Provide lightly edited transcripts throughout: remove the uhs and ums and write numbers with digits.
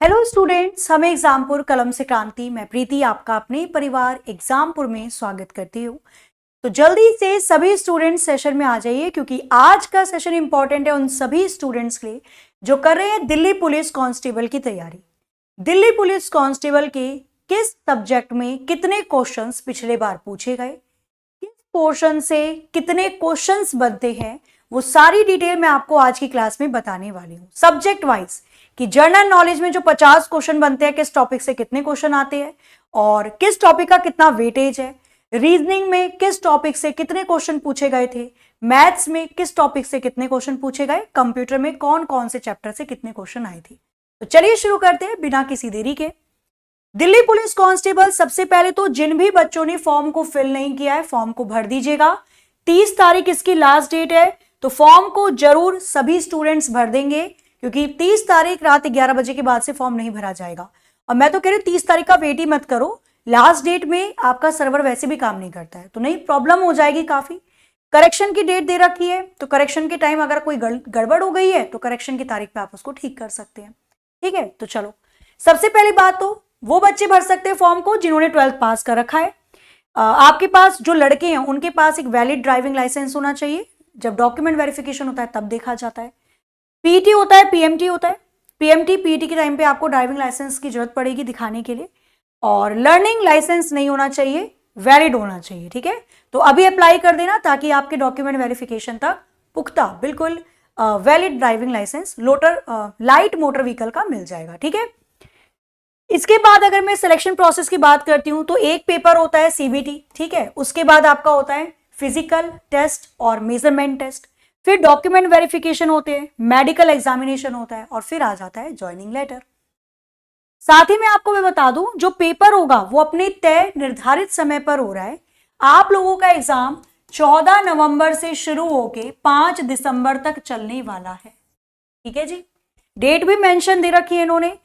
Hello students, हमें एग्जामपुर कलम से क्रांति। मैं प्रीति आपका अपने परिवार एग्जामपुर में स्वागत करती हूँ। तो जल्दी से सभी स्टूडेंट्स सेशन में आ जाइए, क्योंकि आज का सेशन इंपॉर्टेंट है उन सभी स्टूडेंट्स के लिए जो कर रहे हैं दिल्ली पुलिस कांस्टेबल की तैयारी। दिल्ली पुलिस कांस्टेबल के किस सब्जेक्ट में कितने क्वेश्चंस पिछले बार पूछे गए, किस पोर्शन से कितने क्वेश्चंस बनते हैं, वो सारी डिटेल मैं आपको आज की क्लास में बताने वाली हूँ। सब्जेक्ट वाइज कि जनरल नॉलेज में जो 50 क्वेश्चन बनते हैं, किस टॉपिक से कितने क्वेश्चन आते हैं और किस टॉपिक का कितना वेटेज है, रीजनिंग में किस टॉपिक से कितने क्वेश्चन पूछे गए थे, मैथ्स में किस टॉपिक से कितने क्वेश्चन पूछे गए, कंप्यूटर में कौन कौन से चैप्टर से कितने क्वेश्चन आए थे। तो चलिए शुरू करते हैं बिना किसी देरी के। दिल्ली पुलिस कांस्टेबल, सबसे पहले तो जिन भी बच्चों ने फॉर्म को फिल नहीं किया है, फॉर्म को भर दीजिएगा। 30 तारीख इसकी लास्ट डेट है, तो फॉर्म को जरूर सभी स्टूडेंट्स भर देंगे, क्योंकि 30 तारीख रात 11 बजे के बाद से फॉर्म नहीं भरा जाएगा। और मैं तो कह रही हूँ 30 तारीख का वेट ही मत करो, लास्ट डेट में आपका सर्वर वैसे भी काम नहीं करता है, तो नहीं प्रॉब्लम हो जाएगी काफी। करेक्शन की डेट दे रखी है, तो करेक्शन के टाइम अगर कोई गड़बड़ हो गई है तो करेक्शन की तारीख पे आप उसको ठीक कर सकते हैं। ठीक है, तो चलो सबसे पहली बात तो वो बच्चे भर सकते हैं फॉर्म को जिन्होंने 12th पास कर रखा है। आपके पास जो लड़के हैं उनके पास एक वैलिड ड्राइविंग लाइसेंस होना चाहिए। जब डॉक्यूमेंट वेरिफिकेशन होता है तब देखा जाता है। पीटी होता है, पीएमटी होता है। पीएमटी पीटी के टाइम पे आपको ड्राइविंग लाइसेंस की जरूरत पड़ेगी दिखाने के लिए, और लर्निंग लाइसेंस नहीं होना चाहिए, वैलिड होना चाहिए। ठीक है, तो अभी अप्लाई कर देना ताकि आपके डॉक्यूमेंट वेरिफिकेशन तक पुख्ता बिल्कुल valid driving licence light motor vehicle का मिल जाएगा। ठीक है, इसके बाद अगर मैं सिलेक्शन प्रोसेस की बात करती हूं तो एक पेपर होता है सीबीटी। ठीक है, उसके बाद आपका होता है फिजिकल टेस्ट और मेजरमेंट टेस्ट, फिर डॉक्यूमेंट वेरिफिकेशन होते हैं, मेडिकल एग्जामिनेशन होता है, और फिर आ जाता है ज्वाइनिंग लेटर। साथ ही में आपको मैं बता दूं, जो पेपर होगा वो अपने तय निर्धारित समय पर हो रहा है। आप लोगों का एग्जाम 14 नवंबर से शुरू होके 5 दिसंबर तक चलने वाला है। ठीक है जी, डेट भी मेंशन दे रखी है इन्होंने।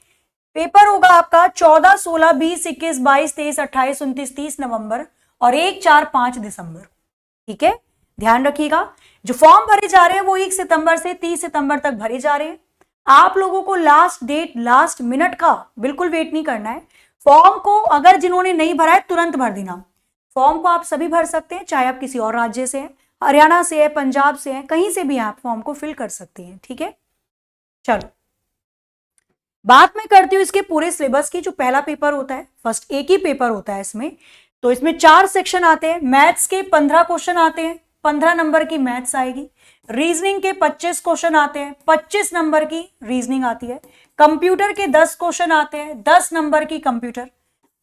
पेपर होगा आपका 14, 16, 20, 21, 22, 23, 28, 29, 30 नवंबर और 1, 4, 5 दिसंबर। ठीक है, ध्यान रखिएगा। जो फॉर्म भरे जा रहे हैं वो 1 सितंबर से 30 सितंबर तक भरे जा रहे हैं। आप लोगों को लास्ट डेट, लास्ट मिनट का बिल्कुल वेट नहीं करना है। फॉर्म को अगर जिन्होंने नहीं भरा है तुरंत भर देना। फॉर्म को आप सभी भर सकते हैं, चाहे आप किसी और राज्य से हैं, हरियाणा से है, पंजाब से है, कहीं से भी आप फॉर्म को फिल कर सकते हैं। ठीक है, चलो बात मैं करती हूँ इसके पूरे सिलेबस की। जो पहला पेपर होता है, फर्स्ट एक ही पेपर होता है इसमें, तो इसमें 4 सेक्शन आते हैं। मैथ्स के 15 क्वेश्चन आते हैं, 15 नंबर की मैथ्स आएगी। रीजनिंग के 25 क्वेश्चन आते हैं, 25 नंबर की रीजनिंग आती है। कंप्यूटर के 10 क्वेश्चन आते हैं, 10 नंबर की कंप्यूटर।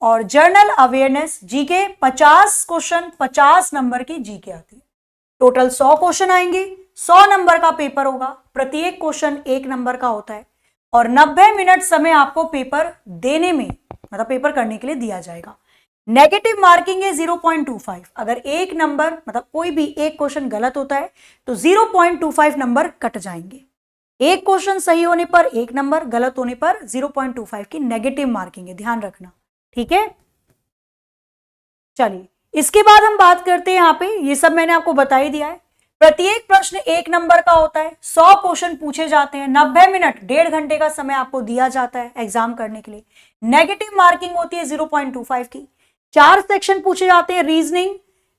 और journal awareness GK 50 question, 50 number की जीके आती है। टोटल 100 क्वेश्चन आएंगे, 100 नंबर का पेपर होगा। प्रत्येक क्वेश्चन 1 नंबर का होता है, और 90 मिनट समय आपको पेपर देने में, मतलब पेपर करने के लिए दिया जाएगा। नेगेटिव मार्किंग है 0.25। अगर एक नंबर, मतलब कोई भी एक क्वेश्चन गलत होता है तो 0.25 नंबर कट जाएंगे। एक क्वेश्चन सही होने पर 1 नंबर, गलत होने पर 0.25 की नेगेटिव मार्किंग है, ध्यान रखना। ठीक है, चलिए इसके बाद हम बात करते हैं। यहाँ पे ये सब मैंने आपको बता ही दिया है। प्रत्येक प्रश्न 1 नंबर का होता है, 100 क्वेश्चन पूछे जाते हैं, 90 मिनट, 1.5 घंटे का समय आपको दिया जाता है एग्जाम करने के लिए। नेगेटिव मार्किंग होती है 0.25 की। 4 सेक्शन पूछे जाते हैं, रीजनिंग,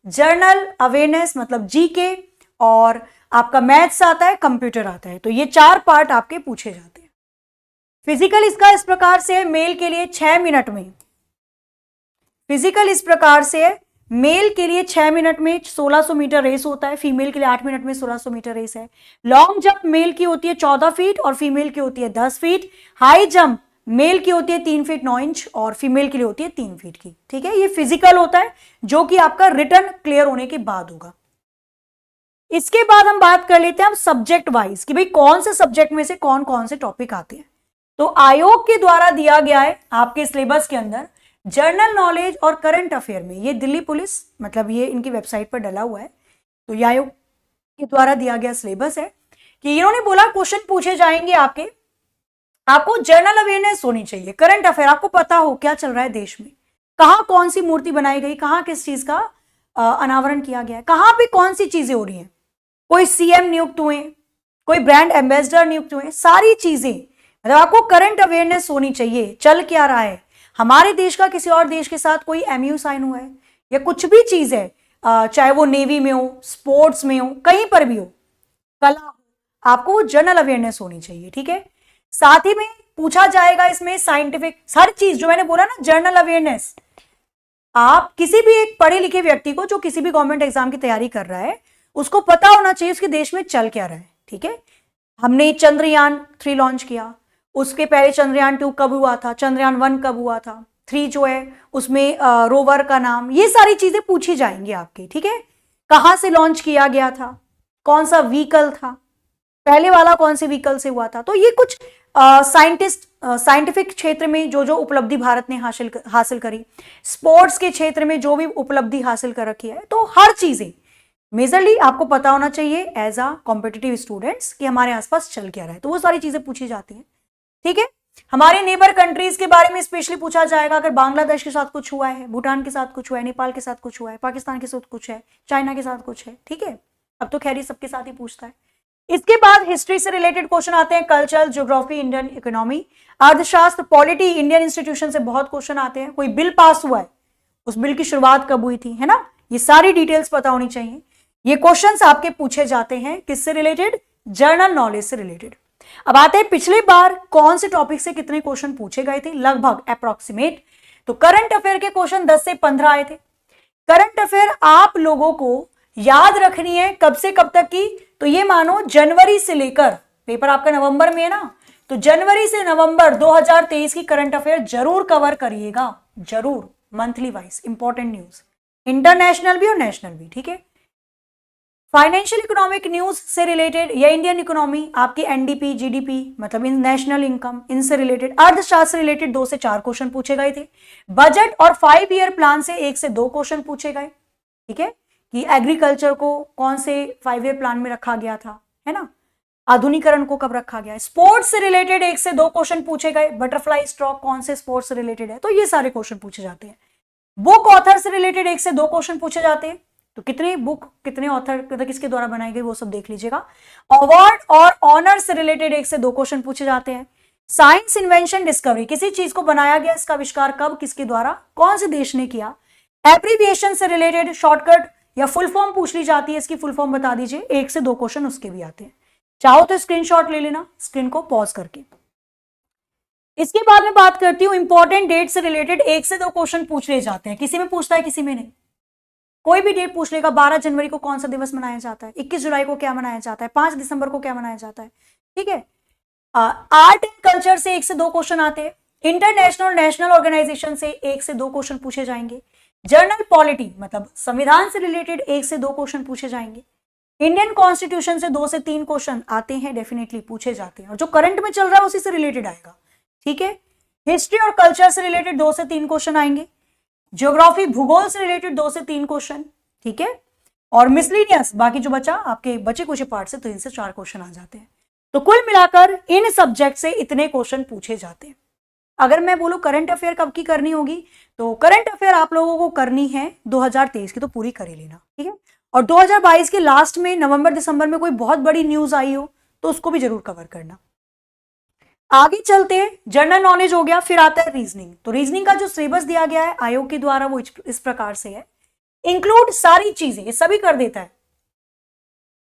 जर्नल अवेयरनेस मतलब जीके, और आपका मैथ्स आता है, कंप्यूटर आता है। तो ये 4 पार्ट आपके पूछे जाते हैं। फिजिकल इसका इस प्रकार से है, मेल के लिए 6 मिनट में। फिजिकल इस प्रकार से है, मेल के लिए 6 मिनट में 1600 मीटर रेस होता है, फीमेल के लिए 8 मिनट में 1600 मीटर रेस है। लॉन्ग जंप मेल की होती है 14 फीट और फीमेल की होती है 10 फीट। हाई जंप मेल की होती है 3 फीट 9 इंच और फीमेल के लिए होती है 3 फीट की। ठीक है, ये फिजिकल होता है जो कि आपका रिटर्न क्लियर होने के बाद होगा। इसके बाद हम बात कर लेते हैं हम सब्जेक्ट वाइज कि भाई कौन से सब्जेक्ट में से कौन कौन से टॉपिक आते हैं। तो आयोग के द्वारा दिया गया है आपके सिलेबस के अंदर जनरल नॉलेज और करंट अफेयर में, ये दिल्ली पुलिस, मतलब ये इनकी वेबसाइट पर डला हुआ है, तो ये आयोग के द्वारा दिया गया सिलेबस है कि इन्होंने बोला क्वेश्चन पूछे जाएंगे आपके, आपको जनरल अवेयरनेस होनी चाहिए, करंट अफेयर, आपको पता हो क्या चल रहा है देश में, कहाँ कौन सी मूर्ति बनाई गई, कहाँ किस चीज का अनावरण किया गया है, कहाँ पे कौन सी चीजें हो रही हैं, कोई सीएम नियुक्त हुए, कोई ब्रांड एम्बेसडर नियुक्त हुए, सारी चीजें मतलब आपको करंट अवेयरनेस होनी चाहिए, चल क्या रहा है, हमारे देश का किसी और देश के साथ कोई एमयू साइन हुआ है या कुछ भी चीज है, चाहे वो नेवी में हो, स्पोर्ट्स में हो, कहीं पर भी हो, कला हो, आपको वो जनरल अवेयरनेस होनी चाहिए, ठीक है। साथ ही में पूछा जाएगा इसमें साइंटिफिक हर चीज, जो मैंने बोला ना जनरल अवेयरनेस, आप किसी भी एक पढ़े लिखे व्यक्ति को जो किसी भी गवर्नमेंट एग्जाम की तैयारी कर रहा है, उसको पता होना चाहिए उसके देश में चल क्या रहा है, ठीक है। हमने चंद्रयान 3 लॉन्च किया, उसके पहले चंद्रयान 2 कब हुआ था, चंद्रयान 1 कब हुआ था, 3 जो है उसमें रोवर का नाम, ये सारी चीजें पूछी जाएंगी आपकी, ठीक है। कहां से लॉन्च किया गया था, कौन सा व्हीकल था, पहले वाला कौन से व्हीकल से हुआ था। तो ये कुछ साइंटिफिक क्षेत्र में जो जो उपलब्धि भारत ने हासिल करी, स्पोर्ट्स के क्षेत्र में जो भी उपलब्धि हासिल कर रखी है, तो हर चीजें मेजरली आपको पता होना चाहिए एज अ कॉम्पिटिटिव स्टूडेंट्स कि हमारे आसपास चल क्या रहा है, तो वो सारी चीजें पूछी जाती हैं, ठीक है। हमारे नेबर कंट्रीज के बारे में स्पेशली पूछा जाएगा, अगर बांग्लादेश के साथ कुछ हुआ है, भूटान के साथ कुछ हुआ है, नेपाल के साथ कुछ हुआ है, पाकिस्तान के साथ कुछ है, चाइना के साथ कुछ है, ठीक है। अब तो खैर सबके साथ ही पूछता है। इसके बाद हिस्ट्री से रिलेटेड क्वेश्चन आते हैं, कल्चर, ज्योग्राफी, इंडियन इकोनॉमी, अर्थशास्त्र, पॉलिटी, इंडियन इंस्टीट्यूशन से बहुत क्वेश्चन आते हैं। कोई बिल पास हुआ है, उस बिल की शुरुआत कब हुई थी, है ना, ये सारी डिटेल्स पता होनी चाहिए। ये क्वेश्चंस आपके पूछे जाते हैं किससे रिलेटेड, जनरल नॉलेज से रिलेटेड। अब आते हैं पिछले बार कौन से टॉपिक से कितने क्वेश्चन पूछे गए थे, लगभग अप्रोक्सीमेट। तो करंट अफेयर के क्वेश्चन 10 से 15 आए थे। करंट अफेयर आप लोगों को याद रखनी है कब से कब तक की, तो ये मानो जनवरी से लेकर, पेपर आपका नवंबर में है ना, तो जनवरी से नवंबर 2023 की करंट अफेयर जरूर कवर करिएगा, जरूर, monthly wise, important news, international भी और नेशनल भी, ठीक है। फाइनेंशियल इकोनॉमिक न्यूज से रिलेटेड या इंडियन इकोनॉमी, आपकी एनडीपी, जीडीपी मतलब इन नेशनल इनकम, इनसे रिलेटेड, अर्थशास्त्र से रिलेटेड 2 से 4 क्वेश्चन पूछे गए थे। बजट और 5 ईयर प्लान से 1 से 2 क्वेश्चन पूछे गए, ठीक है, कि एग्रीकल्चर को कौन से 5 ईयर प्लान में रखा गया था, है ना, आधुनिकरण को कब रखा गया है। स्पोर्ट्स से रिलेटेड 1 से 2 क्वेश्चन पूछे गए, बटरफ्लाई स्ट्रोक कौन से स्पोर्ट्स से रिलेटेड है, तो ये सारे क्वेश्चन पूछे जाते हैं। बुक ऑथर से रिलेटेड 1 से 2 क्वेश्चन पूछे जाते हैं, तो कितने बुक, कितने ऑथर, किसके द्वारा बनाई गई, वो सब देख लीजिएगा। अवार्ड और ऑनर से रिलेटेड 1 से 2 क्वेश्चन पूछे जाते हैं। साइंस, इन्वेंशन, डिस्कवरी, किसी चीज को बनाया गया, इसका आविष्कार कब, किसके द्वारा, कौन से देश ने किया। एब्रीविएशन से रिलेटेड शॉर्टकट या फुल फॉर्म पूछ ली जाती है, इसकी फुल फॉर्म बता दीजिए, 1 से 2 क्वेश्चन उसके भी आते हैं। चाहो तो स्क्रीनशॉट ले लेना, स्क्रीन को पॉज करके। इसके बाद में बात करती हूं इंपॉर्टेंट डेट से रिलेटेड 1 से 2 क्वेश्चन पूछ ले जाते हैं, किसी में पूछता है किसी में नहीं, कोई भी डेट पूछ लेगा। 12 जनवरी को कौन सा दिवस मनाया जाता है, 21 जुलाई को क्या मनाया जाता है, 5 दिसंबर को क्या मनाया जाता है, ठीक है। आर्ट एंड कल्चर से 1 से 2 क्वेश्चन आते हैं। इंटरनेशनल, नेशनल ऑर्गेनाइजेशन से 1 से 2 क्वेश्चन पूछे जाएंगे। जर्नल पॉलिटी मतलब संविधान से रिलेटेड 1 से 2 क्वेश्चन पूछे जाएंगे। इंडियन कॉन्स्टिट्यूशन से 2 से 3 क्वेश्चन आते हैं, डेफिनेटली पूछे जाते हैं, और जो करंट में चल रहा है उसी से रिलेटेड आएगा, ठीक है। हिस्ट्री और कल्चर से रिलेटेड 2 से 3 क्वेश्चन आएंगे। ज्योग्राफी, भूगोल से रिलेटेड 2 से 3 क्वेश्चन, ठीक है। और मिसलिनियस, बाकी जो बचा आपके बचे कुछ पार्ट से 3 से 4 क्वेश्चन आ जाते हैं। तो कुल मिलाकर इन सब्जेक्ट से इतने क्वेश्चन पूछे जाते हैं। अगर मैं बोलूं करंट अफेयर कब की करनी होगी, तो करंट अफेयर आप लोगों को करनी है 2023 की, तो पूरी कर ही लेना, ठीक है। और 2022 के लास्ट में नवंबर दिसंबर में कोई बहुत बड़ी न्यूज आई हो तो उसको भी जरूर कवर करना। आगे चलते हैं, जनरल नॉलेज हो गया, फिर आता है रीजनिंग। तो रीजनिंग का जो सिलेबस दिया गया है आयोग के द्वारा वो इस प्रकार से है, इंक्लूड सारी चीजें, ये सभी कर देता है।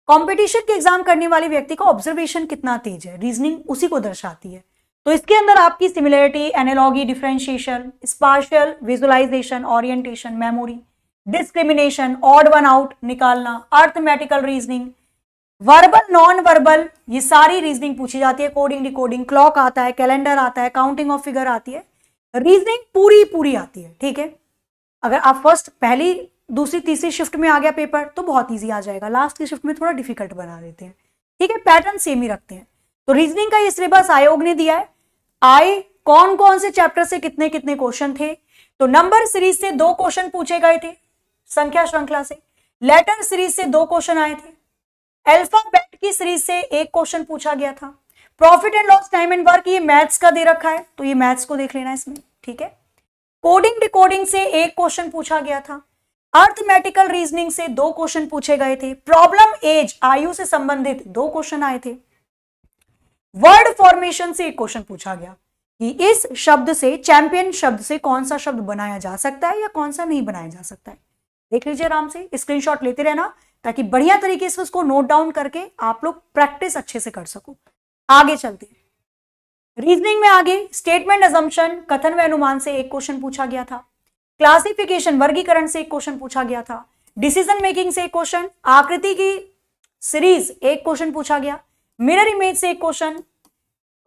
कंपटीशन के एग्जाम करने वाले व्यक्ति का ऑब्जर्वेशन कितना तेज है, रीजनिंग उसी को दर्शाती है। तो इसके अंदर आपकी similarity, analogy, differentiation, spatial, visualisation, orientation, memory, discrimination, odd one out निकालना, arithmetical reasoning, verbal, non verbal, ये सारी रीजनिंग पूछी जाती है। कोडिंग, डिकोडिंग, क्लॉक आता है, कैलेंडर आता है, काउंटिंग ऑफ फिगर आती है, रीजनिंग पूरी आती है, ठीक है। अगर आप फर्स्ट, पहली, दूसरी, तीसरी शिफ्ट में आ गया पेपर तो बहुत इजी आ जाएगा, लास्ट की शिफ्ट में थोड़ा डिफिकल्ट बना देते हैं, ठीक है, पैटर्न सेम ही रखते हैं। तो रीजनिंग का ये सिलेबस आयोग ने दिया है। आए कौन कौन से चैप्टर से कितने कितने क्वेश्चन थे, तो नंबर सीरीज से 2 क्वेश्चन पूछे गए थे, संख्या श्रृंखला से। लेटर सीरीज से 2 क्वेश्चन आए थे। अल्फाबेट की सीरीज से 1 क्वेश्चन पूछा गया था। Profit and loss, time and work, ये मैथ्स का दे रखा है, तो ये मैथ्स को देख लेना इसमें, ठीक है। कोडिंग, डिकोडिंग से 1 क्वेश्चन पूछा गया था। अर्थमेटिकल रीजनिंग से 2 क्वेश्चन पूछे गए थे। प्रॉब्लम एज, आयु से संबंधित 2 क्वेश्चन आए थे। वर्ड फॉर्मेशन से एक क्वेश्चन पूछा गया कि इस शब्द से, चैंपियन शब्द से कौन सा शब्द बनाया जा सकता है या कौन सा नहीं बनाया जा सकता है। देख लीजिए आराम से, स्क्रीनशॉट लेते रहना ताकि बढ़िया तरीके से उसको नोट डाउन करके आप लोग प्रैक्टिस अच्छे से कर सको। आगे चलते हैं रीजनिंग में। आगे स्टेटमेंट अजम्पशन, कथन व अनुमान से एक क्वेश्चन पूछा गया था। क्लासिफिकेशन, वर्गीकरण से एक क्वेश्चन पूछा गया था। डिसीजन मेकिंग से एक क्वेश्चन, आकृति की सीरीज एक क्वेश्चन पूछा गया। मिरर इमेज से एक क्वेश्चन,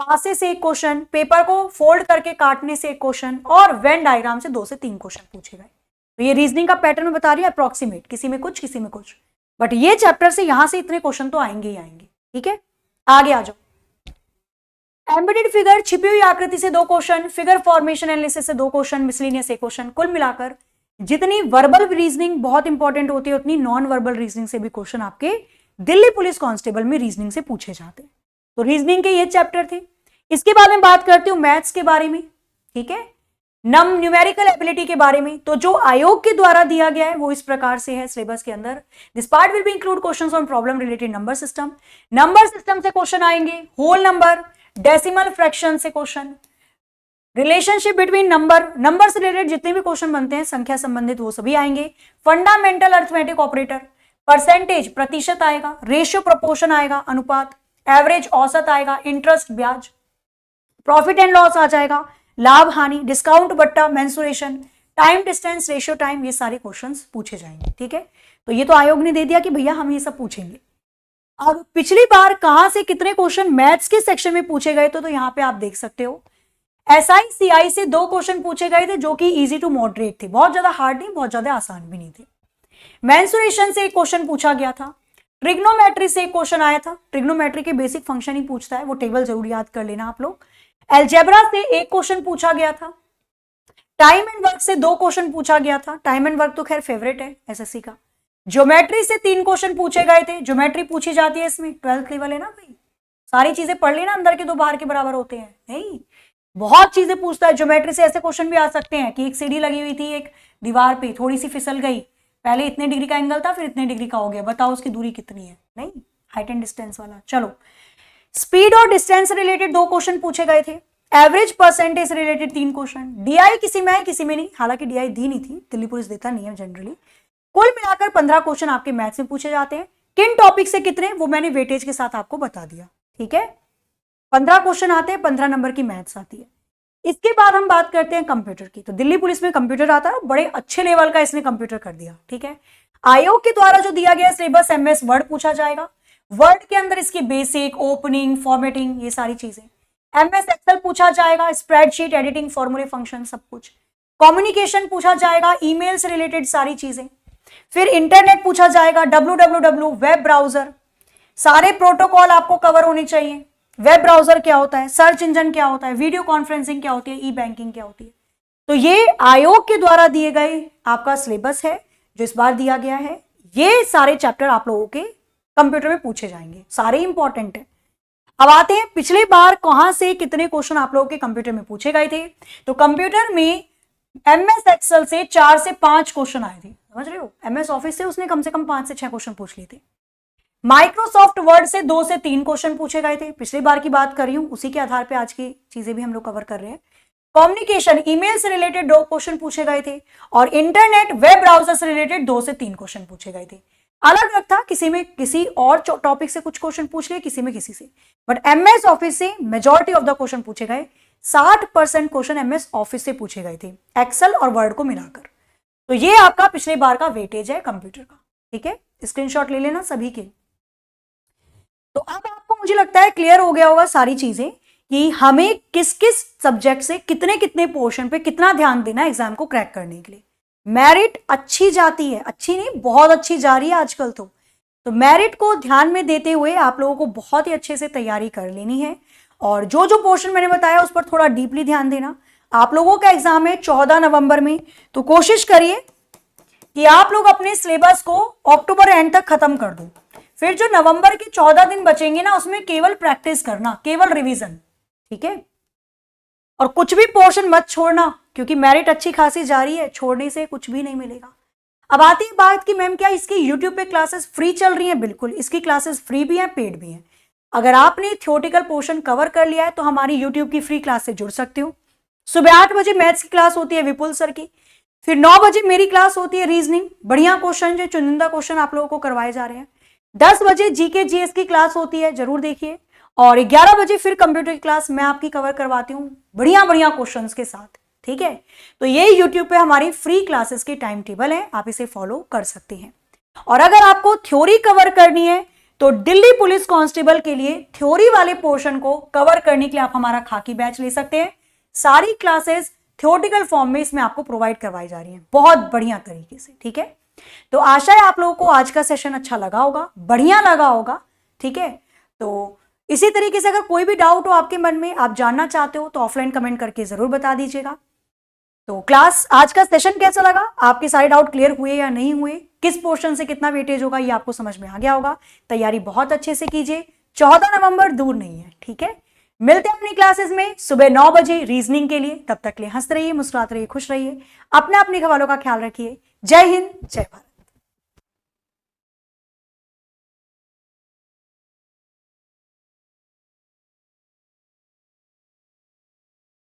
पासे से एक क्वेश्चन, पेपर को फोल्ड करके काटने से एक क्वेश्चन और वेन डायग्राम से 2 से 3 क्वेश्चन पूछे गए। तो ये रीजनिंग का पैटर्न बता रही है अप्रोक्सीमेट, किसी में कुछ किसी में कुछ, बट ये चैप्टर से यहां से इतने क्वेश्चन तो आएंगे ही आएंगे। ठीक है, आगे आ जाओ। एम्बेडेड फिगर, छिपी हुई आकृति से 2 क्वेश्चन, फिगर फॉर्मेशन एनालिसिस से 2 क्वेश्चन, मिसलिनियस एक क्वेश्चन। कुल मिलाकर जितनी वर्बल रीजनिंग बहुत इंपॉर्टेंट होती है उतनी नॉन वर्बल रीजनिंग से भी क्वेश्चन आपके दिल्ली पुलिस कांस्टेबल में रीजनिंग से पूछे जाते हैं। तो रीजनिंग के ये चैप्टर थे। इसके बाद में बात करती हूँ मैथ्स के बारे में। ठीक है, न्यूमेरिकल एबिलिटी के बारे में। तो जो आयोग के द्वारा दिया गया है वो इस प्रकार से है सिलेबस के अंदर। This part will be include questions on problem related number system. Number system से क्वेश्चन आएंगे, होल नंबर, डेसिमल फ्रैक्शन से क्वेश्चन, रिलेशनशिप बिटवीन नंबर से रिलेटेड जितने भी क्वेश्चन बनते हैं संख्या संबंधित वो सभी आएंगे। फंडामेंटल अरिथमेटिक ऑपरेटर, परसेंटेज प्रतिशत आएगा, रेशियो प्रोपोर्शन आएगा अनुपात, एवरेज औसत आएगा, इंटरेस्ट ब्याज, प्रॉफिट एंड लॉस आ जाएगा, लाभ हानि, डिस्काउंट बट्टा, mensuration, time distance ratio time, ये सारे क्वेश्चंस पूछे जाएंगे। ठीक है, तो ये तो आयोग ने दे दिया कि भैया हम ये सब पूछेंगे। अब पिछली बार कहां से कितने क्वेश्चन मैथ्स के सेक्शन में पूछे गए थे, तो यहां पे आप देख सकते हो एसआई सीआई से 2 क्वेश्चन पूछे गए थे जो कि इजी टू मॉडरेट थे, बहुत ज्यादा हार्ड नहीं, बहुत ज्यादा आसान भी नहीं थे। मेंसुरेशन से एक क्वेश्चन पूछा गया था। ट्रिग्नोमेट्री से एक क्वेश्चन आया था, ट्रिग्नोमेट्री के बेसिक फंक्शन ही पूछता है, वो टेबल जरूर याद कर लेना आप लोग। एल्जेब्रा से एक क्वेश्चन पूछा गया था। टाइम एंड वर्क से 2 क्वेश्चन पूछा गया था, टाइम एंड वर्क तो खैर फेवरेट है एसएससी का। ज्योमेट्री से 3 क्वेश्चन पूछे गए थे, ज्योमेट्री पूछी जाती है इसमें, 12th लेवल है ना भाई, सारी चीजें पढ़ लेना, अंदर के 2 बाहर के बराबर होते हैं, नहीं बहुत चीजें पूछता है ज्योमेट्री से। ऐसे क्वेश्चन भी आ सकते हैं कि एक सीढ़ी लगी हुई थी एक दीवार पे, थोड़ी सी फिसल गई, पहले इतने डिग्री का एंगल था फिर इतने डिग्री का हो गया, बताओ उसकी दूरी कितनी है, नहीं हाइट एंड डिस्टेंस वाला। चलो, स्पीड और डिस्टेंस रिलेटेड 2 क्वेश्चन पूछे गए थे। Average percentage related 3 question. DI किसी में है किसी में नहीं, हालांकि डीआई दी नहीं थी, दिल्ली पुलिस देता नहीं है जनरली। कुल मिलाकर 15 क्वेश्चन आपके मैथ्स में पूछे जाते हैं। किन टॉपिक से कितने वो मैंने वेटेज के साथ आपको बता दिया। ठीक है, 15 क्वेश्चन आते हैं, 15 नंबर की मैथ्स आती है। इसके बाद हम बात करते हैं कंप्यूटर की। तो दिल्ली पुलिस में कंप्यूटर आता है, बड़े अच्छे लेवल का इसने कंप्यूटर कर दिया। ठीक है, आयोग के द्वारा जो दिया गया सिलेबस, एमएस वर्ड पूछा जाएगा, वर्ड के अंदर इसकी बेसिक, ओपनिंग, फॉर्मेटिंग, ये सारी चीजें। एमएस एक्सेल पूछा जाएगा, स्प्रेडशीट, एडिटिंग, फॉर्मूले, फंक्शन, सब कुछ। कम्युनिकेशन पूछा जाएगा, ईमेल से रिलेटेड सारी चीजें। फिर इंटरनेट पूछा जाएगा, www, वेब ब्राउजर, सारे प्रोटोकॉल आपको कवर होने चाहिए। वेब ब्राउजर क्या होता है, सर्च इंजन क्या होता है, वीडियो कॉन्फ्रेंसिंग क्या होती है, ई बैंकिंग क्या होती है। तो ये आयोग के द्वारा दिए गए आपका सिलेबस है जो इस बार दिया गया है। ये सारे चैप्टर आप लोगों के कंप्यूटर में पूछे जाएंगे, सारे इंपॉर्टेंट है। अब आते हैं पिछली बार कहां से कितने क्वेश्चन आप लोगों के कंप्यूटर में पूछे गए थे। तो कंप्यूटर में एमएस एक्सेल से 4 से 5 क्वेश्चन आए थे, समझ रहे हो। एमएस ऑफिस से उसने कम से कम 5 से 6 क्वेश्चन पूछ लिए थे। माइक्रोसॉफ्ट वर्ड से 2 से 3 क्वेश्चन पूछे गए थे, पिछली बार की बात कर रही हूं, उसी के आधार पे आज की चीजें भी हम लोग कवर कर रहे हैं। कम्युनिकेशन, ईमेल से रिलेटेड 2 क्वेश्चन पूछे गए थे और इंटरनेट, वेब ब्राउजर से रिलेटेड 2 से 3 क्वेश्चन पूछे गए थे। अलग अलग था, किसी में किसी और टॉपिक से कुछ क्वेश्चन पूछ लिए, किसी में किसी से, बट एमएस ऑफिस से मेजॉरिटी ऑफ द क्वेश्चन पूछे गए। 60% क्वेश्चन एमएस ऑफिस से पूछे गए थे, एक्सेल और वर्ड को मिलाकर। तो ये आपका पिछले बार का वेटेज है कंप्यूटर का। ठीक है, स्क्रीनशॉट ले लेना सभी के। तो अब आपको मुझे लगता है क्लियर हो गया होगा सारी चीजें कि हमें किस किस सब्जेक्ट से कितने कितने पोर्शन पे कितना ध्यान देना है एग्जाम को क्रैक करने के लिए। मेरिट अच्छी जाती है, अच्छी नहीं बहुत अच्छी जा रही है आजकल। तो मेरिट को ध्यान में देते हुए आप लोगों को बहुत ही अच्छे से तैयारी कर लेनी है और जो जो पोर्शन मैंने बताया उस पर थोड़ा डीपली ध्यान देना। आप लोगों का एग्जाम है 14 नवंबर में, तो कोशिश करिए कि आप लोग अपने सिलेबस को अक्टूबर एंड तक खत्म कर दो। फिर जो नवंबर के 14 दिन बचेंगे ना, उसमें केवल प्रैक्टिस करना, केवल रिवीजन। ठीक है, और कुछ भी पोर्शन मत छोड़ना क्योंकि मेरिट अच्छी खासी जा रही है, छोड़ने से कुछ भी नहीं मिलेगा। अब आती है बात कि मैम क्या इसकी यूट्यूब पे क्लासेस फ्री चल रही हैं? बिल्कुल, इसकी क्लासेस फ्री भी हैं, पेड भी हैं। अगर आपने थियोरेटिकल पोर्शन कवर कर लिया है तो हमारी यूट्यूब की फ्री क्लास से जुड़ सकते हो। सुबह 8 बजे मैथ्स की क्लास होती है विपुल सर की, फिर 9 बजे मेरी क्लास होती है रीजनिंग, बढ़िया क्वेश्चन जो चुनिंदा क्वेश्चन आप लोगों को करवाए जा रहे हैं। 10 बजे जीके जीएस की क्लास होती है, जरूर देखिए। और 11 बजे फिर कंप्यूटर की क्लास मैं आपकी कवर करवाती हूँ बढ़िया बढ़िया क्वेश्चंस के साथ, ठीक है। तो ये यूट्यूब पे हमारी फ्री क्लासेस की टाइम टेबल है, आप इसे फॉलो कर सकते हैं। और अगर आपको थ्योरी कवर करनी है तो दिल्ली पुलिस कांस्टेबल के लिए थ्योरी वाले पोर्शन को कवर करने के लिए आप हमारा खाकी बैच ले सकते हैं। सारी क्लासेस थ्योरेटिकल फॉर्म में इसमें आपको प्रोवाइड करवाई जा रही है बहुत बढ़िया तरीके से, ठीक है। तो आशा है आप लोगों को आज का सेशन अच्छा लगा होगा, बढ़िया लगा होगा, ठीक है। तो इसी तरीके से अगर कोई भी डाउट हो आपके मन में, आप जानना चाहते हो, तो ऑफलाइन कमेंट करके जरूर बता दीजिएगा। तो क्लास आज का सेशन कैसा लगा, आपके सारे डाउट क्लियर हुए या नहीं हुए, किस पोर्शन से कितना वेटेज होगा ये आपको समझ में आ गया होगा। तैयारी बहुत अच्छे से कीजिए, 14 नवंबर दूर नहीं है, ठीक है। मिलते हैं अपनी क्लासेस में सुबह 9 बजे रीजनिंग के लिए। तब तक के लिए हंसते रहिए, मुस्कुराते रहिए, खुश रहिए, अपने अपने सवालों का ख्याल रखिए। जय हिंद, जय भारत।